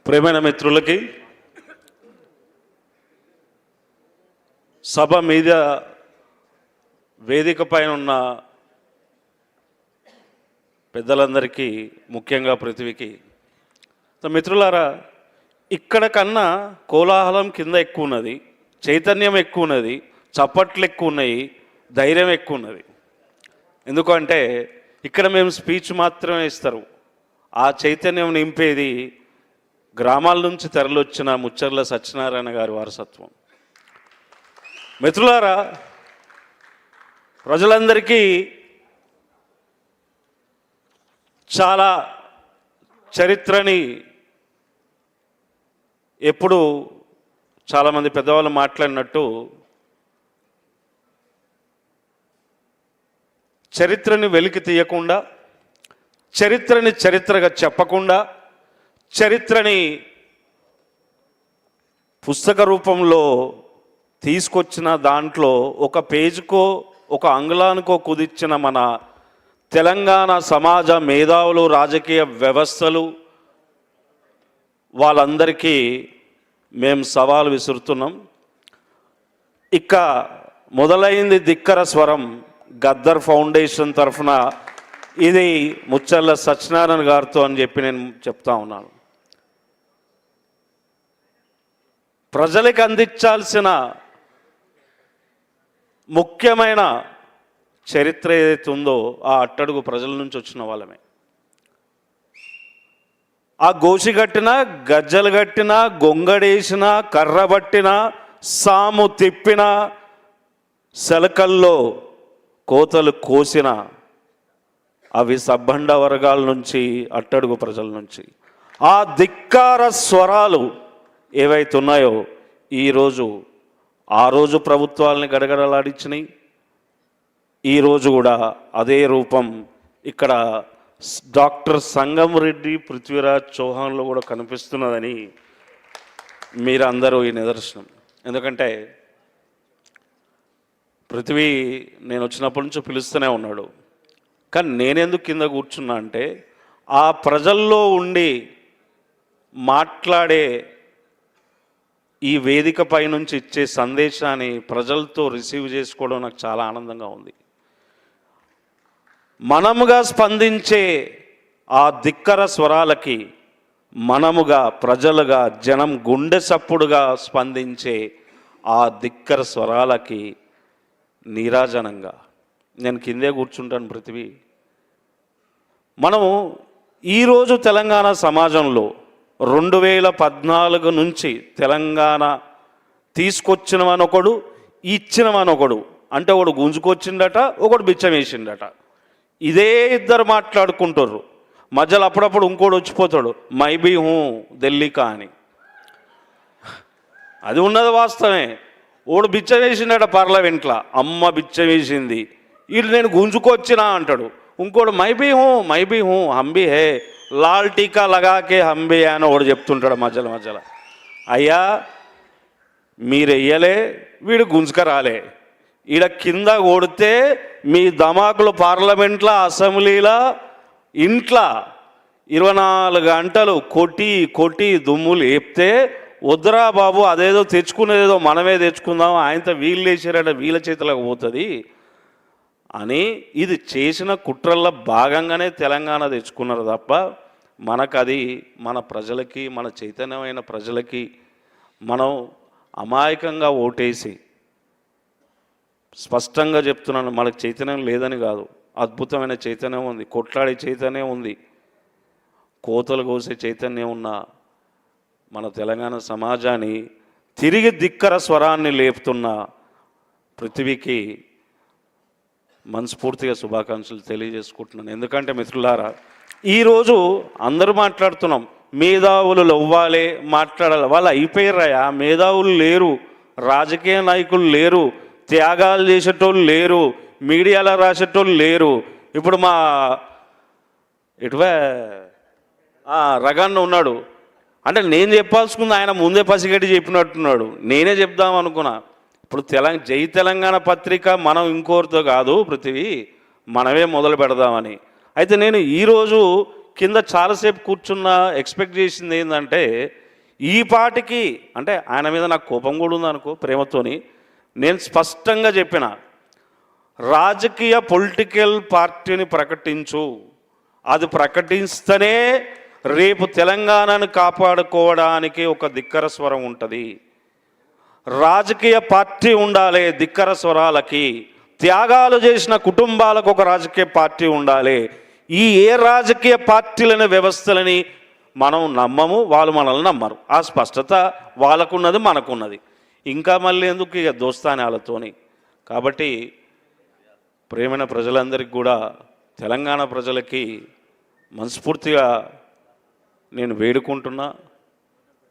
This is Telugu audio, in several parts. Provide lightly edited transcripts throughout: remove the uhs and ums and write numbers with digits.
ప్రియమైన మిత్రులకి, సభ మీద వేదిక పైన ఉన్న పెద్దలందరికీ, ముఖ్యంగా పృథ్వీకి, మిత్రులారా, ఇక్కడ కన్నా కోలాహలం కింద ఎక్కువ ఉన్నది, చైతన్యం ఎక్కువ ఉన్నది, చప్పట్లు ఎక్కువ ఉన్నాయి, ధైర్యం ఎక్కువ ఉన్నది. ఎందుకంటే ఇక్కడ మేము స్పీచ్ మాత్రమే ఇస్తారు, ఆ చైతన్యం నింపేది గ్రామాల నుంచి తరలివచ్చిన ముచ్చర్ల సత్యనారాయణ గారి వారసత్వం. మిత్రులారా, ప్రజలందరికీ చాలా చరిత్రని ఎప్పుడు చాలామంది పెద్దవాళ్ళు మాట్లాడినట్టు చరిత్రని వెలికి తీయకుండా, చరిత్రని చరిత్రగా చెప్పకుండా, చరిత్రని పుస్తక రూపంలో తీసుకొచ్చిన దాంట్లో ఒక పేజీకో ఒక అంగుళానికో కుదిర్చిన మన తెలంగాణ సమాజ మేధావులు, రాజకీయ వ్యవస్థలు, వాళ్ళందరికీ మేము సవాలు విసురుతున్నాం. ఇక మొదలైంది ధిక్కర స్వరం గద్దర్ ఫౌండేషన్ తరఫున. ఇది ముచ్చర్ల సత్యనారాయణ గారితో అని చెప్పి నేను చెప్తా ఉన్నాను. ప్రజలకు అందించాల్సిన ముఖ్యమైన చరిత్ర ఏదైతే ఉందో ఆ అట్టడుగు ప్రజల నుంచి వచ్చిన వాళ్ళమే. ఆ గోసి కట్టినా, గజ్జలు కట్టినా, గొంగడేసినా, కర్ర పట్టినా, సాము తిప్పినా, సెలకల్లో కోతలు కోసిన అవి సబ్బండ వర్గాల నుంచి, అట్టడుగు ప్రజల నుంచి. ఆ ధిక్కార స్వరాలు ఏవైతే ఉన్నాయో ఈరోజు ఆ రోజు ప్రభుత్వాలని గడగడలాడించినాయి. ఈరోజు కూడా అదే రూపం ఇక్కడ డాక్టర్ సంగంరెడ్డి, పృథ్వీరాజ్ చౌహాన్లో కూడా కనిపిస్తున్నదని మీరందరూ ఈ నిదర్శనం. ఎందుకంటే పృథ్వీ నేను వచ్చినప్పటి నుంచి పిలుస్తూనే ఉన్నాడు, కానీ నేనెందుకు కింద కూర్చున్నా అంటే ఆ ప్రజల్లో ఉండి మాట్లాడే ఈ వేదిక పై నుంచి ఇచ్చే సందేశాన్ని ప్రజలతో రిసీవ్ చేసుకోవడం నాకు చాలా ఆనందంగా ఉంది. మనముగా స్పందించే ఆ ధిక్కర స్వరాలకి, మనముగా ప్రజలుగా జనం గుండె సప్పుడుగా స్పందించే ఆ ధిక్కర స్వరాలకి నీరాజనంగా నేను కిందే కూర్చుంటాను. పృథ్వీ, మనము ఈరోజు తెలంగాణ సమాజంలో 2014 నుంచి తెలంగాణ తీసుకొచ్చినవనొకడు, ఇచ్చినవనొకడు. అంటే ఒకడు గుంజుకొచ్చిండట, ఒకడు బిచ్చం వేసిండట. ఇదే ఇద్దరు మాట్లాడుకుంటారు. మధ్యలో అప్పుడప్పుడు ఇంకోటి వచ్చిపోతాడు, మైబీ హూ ఢిల్లీకా అని. అది ఉన్నది వాస్తవమే. ఓడు బిచ్చం వేసిండట పార్లమెంట్లో, అమ్మ బిచ్చం వేసింది, వీడు నేను గుంజుకొచ్చినా అంటాడు. ఇంకోడు మైబీ హూ హంబీ హే లాల్ టీకా లగాకే హంబీ అని ఒకడు చెప్తుంటాడు మధ్యలో మధ్యలో. అయ్యా, మీరు వెయ్యలే, వీడు గుంజుక రాలే. ఈడ కింద కొడితే మీ ధమాకులు పార్లమెంట్లో, అసెంబ్లీలో, ఇంట్లో 24 గంటలు కొట్టి కొట్టి దుమ్ములు లేపితే, వద్దురా బాబు, అదేదో తెచ్చుకునేదేదో మనమే తెచ్చుకుందాం, ఆయనతో వీళ్ళు వేసారట, వీళ్ళ చేతులకు పోతుంది అని ఇది చేసిన కుట్రల్లో భాగంగానే తెలంగాణ తెచ్చుకున్నారు తప్ప మనకది మన ప్రజలకి, మన చైతన్యమైన ప్రజలకి మనం అమాయకంగా ఓటేసి, స్పష్టంగా చెప్తున్నాను, మనకు చైతన్యం లేదని కాదు, అద్భుతమైన చైతన్యం ఉంది, కొట్లాడే చైతన్యం ఉంది, కోతలు కోసే చైతన్యం ఉన్న మన తెలంగాణ సమాజాన్ని తిరిగి ధిక్కర స్వరాన్ని లేపుతున్న పృథ్వీకి మనస్ఫూర్తిగా శుభాకాంక్షలు తెలియజేసుకుంటున్నాను. ఎందుకంటే మిత్రులారా, ఈరోజు అందరూ మాట్లాడుతున్నాం, మేధావులు అవ్వాలి, మాట్లాడాలి. వాళ్ళు అయిపోయారయా, మేధావులు లేరు, రాజకీయ నాయకులు లేరు, త్యాగాలు చేసేటోళ్ళు లేరు, మీడియాలో రాసేటోళ్ళు లేరు. ఇప్పుడు మా ఇటువే రగన్న ఉన్నాడు అంటే నేను చెప్పాల్సుకుంది ఆయన ముందే పసిగట్టి చెప్పినట్టున్నాడు, నేనే చెప్దాం అనుకున్నా. ఇప్పుడు జై తెలంగాణ పత్రిక మనం ఇంకోరితో కాదు పృథ్వీ, మనమే మొదలు పెడదామని. అయితే నేను ఈరోజు కింద చాలాసేపు కూర్చున్న ఎక్స్పెక్ట్ చేసింది ఏంటంటే ఈ పాటికి అంటే ఆయన మీద నాకు కోపం కూడా ఉందనుకో ప్రేమతోని నేను స్పష్టంగా చెప్పిన రాజకీయ పొలిటికల్ పార్టీని ప్రకటించు, అది ప్రకటిస్తేనే రేపు తెలంగాణను కాపాడుకోవడానికి ఒక ధిక్కర స్వరం ఉంటుంది. రాజకీయ పార్టీ ఉండాలి, ధిక్కర స్వరాలకి త్యాగాలు చేసిన కుటుంబాలకు ఒక రాజకీయ పార్టీ ఉండాలి. ఈ ఏ రాజకీయ పార్టీలని వ్యవస్థలని మనం నమ్మము, వాళ్ళు మనల్ని నమ్మరు. ఆ స్పష్టత వాళ్ళకున్నది, మనకున్నది. ఇంకా మళ్ళీ ఎందుకు ఇక దోస్తానాలతోని. కాబట్టి ప్రేమైన ప్రజలందరికీ కూడా, తెలంగాణ ప్రజలకి మనస్ఫూర్తిగా నేను వేడుకుంటున్నా,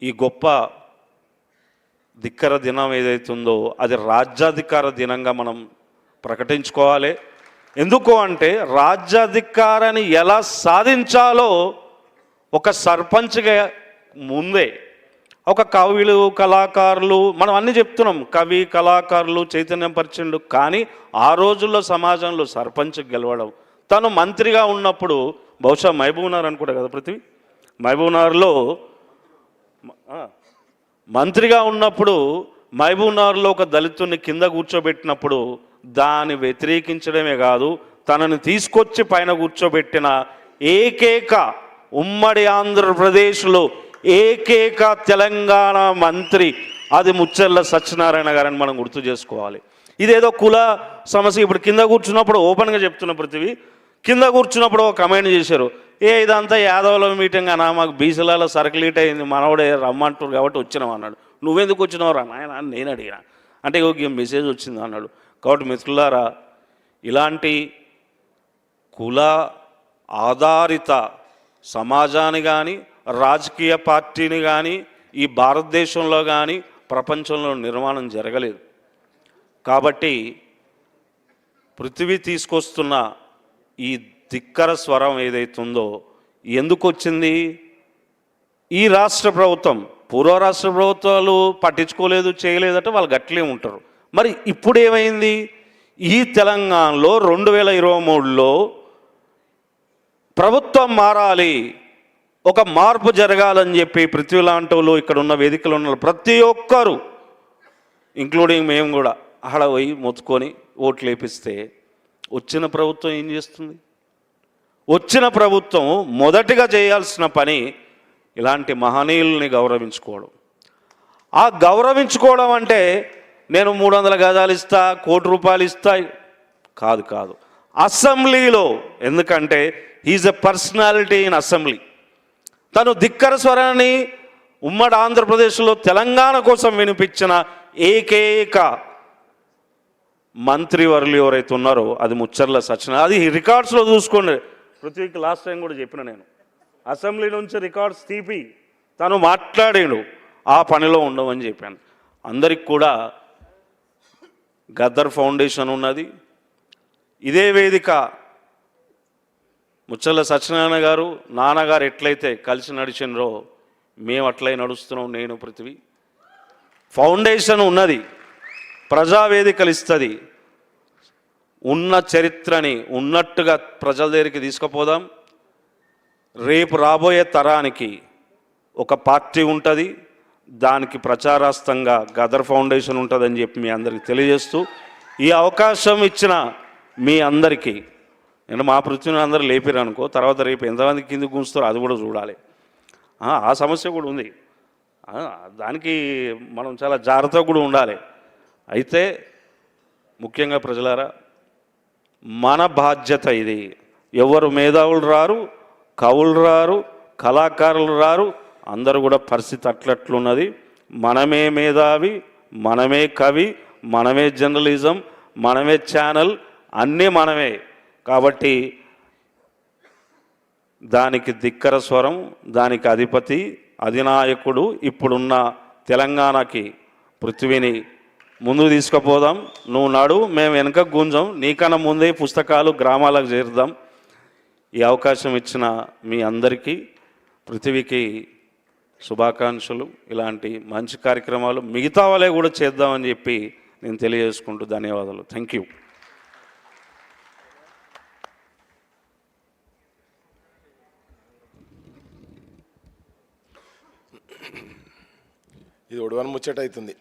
ఈ గొప్ప ధిక్కర దినం ఏదైతుందో అది రాజ్యాధికార దినంగా మనం ప్రకటించుకోవాలి. ఎందుకు అంటే రాజ్యాధికారాన్ని ఎలా సాధించాలో ఒక సర్పంచ్గా ముందే ఒక కవులు, కళాకారులు, మనం అన్నీ చెప్తున్నాం, కవి కళాకారులు చైతన్యం పరిచిండు. కానీ ఆ రోజుల్లో సమాజంలో సర్పంచ్ గెలవడం, తను మంత్రిగా ఉన్నప్పుడు బహుశా మహబూబ్నగర్ అనుకుంటా కదా పృథ్వీ, మహబూబ్నగర్లో మంత్రిగా ఉన్నప్పుడు మహబూబ్నగర్లో ఒక దళితుడిని కింద కూర్చోబెట్టినప్పుడు దాన్ని వ్యతిరేకించడమే కాదు, తనని తీసుకొచ్చి పైన కూర్చోబెట్టిన ఏకైక ఉమ్మడి ఆంధ్రప్రదేశ్లో ఏకైక తెలంగాణ మంత్రి అది ముచ్చెర్ల సత్యనారాయణ గారని మనం గుర్తు చేసుకోవాలి. ఇదేదో కుల సమస్య. ఇప్పుడు కింద కూర్చున్నప్పుడు ఓపెన్గా చెప్తున్న పృథ్వీ, కింద కూర్చున్నప్పుడు ఒక కమెంట్ చేశారు, ఇదంతా యాదవుల మీటింగ్ అన్నా, మాకు బీసీలలో సర్క్యులేట్ అయింది, మనవడే రమ్మంటారు కాబట్టి వచ్చినాం అన్నాడు. నువ్వెందుకు వచ్చినావు రా నాయన అని నేను అడిగిన. అంటే ఒక మెసేజ్ వచ్చింది అన్నాడు. కాబట్టి మిత్రులారా, ఇలాంటి కుల ఆధారిత సమాజాన్ని కానీ రాజకీయ పార్టీని కానీ ఈ భారతదేశంలో కానీ ప్రపంచంలో నిర్మాణం జరగలేదు. కాబట్టి పృథివీ తీసుకొస్తున్న ఈ ధిక్కర స్వరం ఏదైతుందో ఎందుకు వచ్చింది? ఈ రాష్ట్ర ప్రభుత్వం, పూర్వ రాష్ట్ర ప్రభుత్వాలు పట్టించుకోలేదు, చేయలేదంటే వాళ్ళు గట్లే ఉంటారు. మరి ఇప్పుడు ఏమైంది? ఈ తెలంగాణలో 2023లో ప్రభుత్వం మారాలి, ఒక మార్పు జరగాలని చెప్పి పృథ్వీ లాంటి వాళ్ళు, ఇక్కడ ఉన్న వేదికలు ఉన్న ప్రతి ఒక్కరు ఇంక్లూడింగ్ మేము కూడా ఆడ పోయి మొత్తుకొని ఓట్లు వేపిస్తే వచ్చిన ప్రభుత్వం ఏం చేస్తుంది? వచ్చిన ప్రభుత్వం మొదటిగా చేయాల్సిన పని ఇలాంటి మహనీయుల్ని గౌరవించుకోవడం. ఆ గౌరవించుకోవడం అంటే నేను 300 గజాలు ఇస్తా, ₹1 ఇస్తా కాదు. అసెంబ్లీలో, ఎందుకంటే he's a personality in assembly. తను ధిక్కర స్వరాన్ని ఉమ్మడి ఆంధ్రప్రదేశ్లో తెలంగాణ కోసం వినిపించిన ఏకైక మంత్రివర్యులు ఎవరైతే ఉన్నారో అది ముచ్చెర్ల సత్యనారాయణ. అది రికార్డ్స్లో చూసుకోండి. పృథ్వీకి లాస్ట్ టైం కూడా చెప్పిన నేను, అసెంబ్లీ నుంచి రికార్డ్స్ తీపి తను మాట్లాడాడు, ఆ పనిలో ఉండమని చెప్పాను. అందరికి కూడా గద్దర్ ఫౌండేషన్ ఉన్నది. ఇదే వేదిక ముచ్చెర్ల సత్యనారాయణ గారు, నాన్నగారు ఎట్లయితే కలిసి నడిచినరో మేము అట్లే నడుస్తున్నాం. నేను పృథ్వీ ఫౌండేషన్ ఉన్నది, ప్రజావేదికలు ఇస్తుంది. ఉన్న చరిత్రని ఉన్నట్టుగా ప్రజల దగ్గరికి తీసుకుపోదాం. రేపు రాబోయే తరానికి ఒక పార్టీ ఉంటుంది, దానికి ప్రచారాస్తంగా గదర్ ఫౌండేషన్ ఉంటుందని చెప్పి మీ అందరికీ తెలియజేస్తూ, ఈ అవకాశం ఇచ్చిన మీ అందరికీ, నేను మా పృథ్వీని అందరూ లేపారు అనుకో, తర్వాత రేపు ఎంతమంది కింద గుంచుతారో అది కూడా చూడాలి. ఆ సమస్య కూడా ఉంది, దానికి మనం చాలా జాగ్రత్తగా కూడా ఉండాలి. అయితే ముఖ్యంగా ప్రజలారా, మన బాధ్యత ఇది. ఎవరు మేధావులు రారు, కవులు రారు, కళాకారులు రారు, అందరూ కూడా పరిస్థితి అట్లట్లున్నది. మనమే మేధావి, మనమే కవి, మనమే జర్నలిజం, మనమే ఛానల్, అన్నీ మనమే. కాబట్టి దానికి ధిక్కర స్వరం, దానికి అధిపతి, అధినాయకుడు ఇప్పుడున్న తెలంగాణకి పృథ్వీని ముందుకు తీసుకుపోదాం. నువ్వు నాడు, మేము వెనక గుంజం, నీకన్నా ముందే పుస్తకాలు గ్రామాలకు చేరుదాం. ఈ అవకాశం ఇచ్చిన మీ అందరికీ, పృథ్వీకి శుభాకాంక్షలు. ఇలాంటి మంచి కార్యక్రమాలు మిగతా వాళ్ళే కూడా చేద్దామని చెప్పి నేను తెలియజేసుకుంటూ ధన్యవాదాలు. Thank you. ఇది ఒడవని ముచ్చట అవుతుంది.